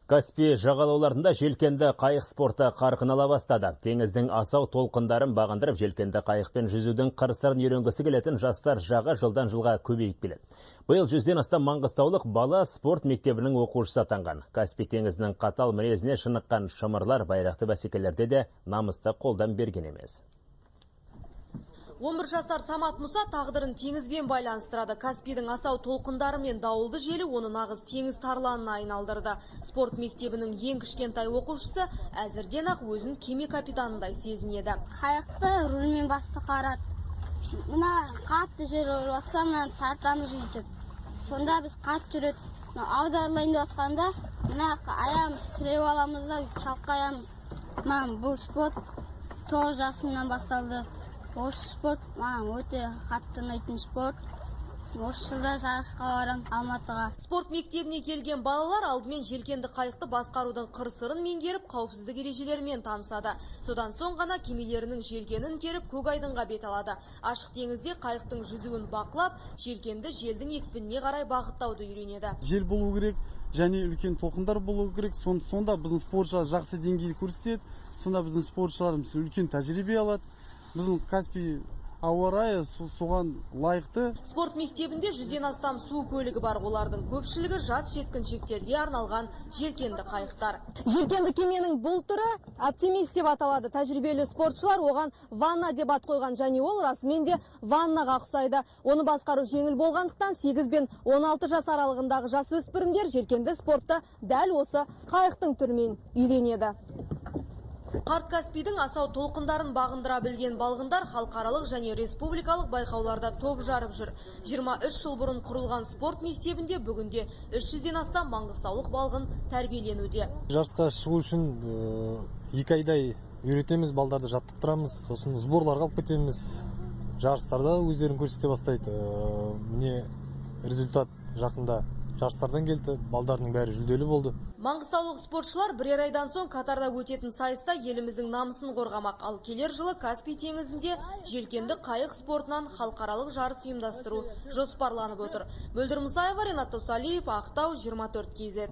Каспий жағалауларында желкенді қайық спорты қарқын ала бастады. Теңіздің асау толқындарын бағындырып, желкенді қайықпен жүзудің қыр-сырын үйренгісі келетін жастар жағы жылдан жылға көбейіп келеді. Биыл 100-ден астам маңғыстаулық бала спорт мектебінің оқушысы атанған. Каспий теңізінің қатал мінезіне шыныққан шымырлар байрақты бәсекелерде де намысты қолдан берген емес. 11 жасар Самат Мұса тағдырын теңізбен байланыстырады. Каспийдің асау толқындары мен дауылды желі оны нағыз теңіз тарланына айналдырды. Спорт мектебінің ең кішкентай оқушысы әзірден ақ өзін кеме капитанындай сезінеді. Қайықты рульмен басты қарады. Мына қатты жер ұрып жатса, мен тартамыз өйтіп. Сонда біз қатты жүреді. Аударылайын деп жатқанда, мына аяғымыз тіреп аламыз да шалқаямыз. Мен бұл спорт 9 жасымнан басталды. Осы спорт маған өте қатты ұнайтын спорт. Осы жылда жарысқа барам Алматыға. Спорт мектебіне келген балалар алдымен желкенді қайықты басқарудың қыр-сырын меңгеріп, қауіпсіздік ережелерімен танысады. Содан соң ғана кемелерінің желкенін керіп, көк айдынға бет алады. Ашық теңізде қайықтың жүзуін бақылап, желкенді желдің екпініне қарай бағыттауды үйренеді. Жел болу керек, және үлкен толқындар болу керек. Сонда біздің спортшылар жақсы деңгейді көрсетеді. Сонда біздің спортшыларымыз үлкен тәжірибе алады. Біздің Каспий ауа райы соған лайықты. Спорт мектебінде 100-ден астам су көлігі бар. Олардың көпшілігі жас жеткіншектерге арналған желкенді қайықтар. Желкенді кеменің бұл түрі оптимист деп аталады. Тәжірибелі спортшылар оған ванна деп ат қойған, және ол расымен де ваннаға ұқсайды. Оны басқару жеңіл болғандықтан 8 бен 16 жас аралығындағы жасөспірімдер желкенді спортты дәл осы қайықтың түрімен үйренеді. Қарт Каспийдің асау толқындарын бағындыра білген балғындар халықаралық және республикалық байқауларда топ жарып жүр. 23 жыл бұрын құрылған спорт мектебінде бүгінде 300-ден астам маңғыстаулық балғын тәрбиеленуде. Жарысқа шығу үшін 2 айдай үйретеміз, балдарды жаттықтырамыз, сосын сборларға алып кетеміз. Жарыстарда өздерін көрсете бастайды. Міне результат жақында жарыстардан келді, балдардың бәрі жүлделі болды. Маңғыстаулық спортшылар бірер айдан соң Катарда өтетін сайыста еліміздің намысын қорғамақ. Ал келер жылы Каспий теңізінде желкенді қайық спортынан халықаралық жарыс ұйымдастыру жоспарланып отыр. Мөлдір Мұсаева, Ренат Тосалиев, Ақтау, 24 KZ.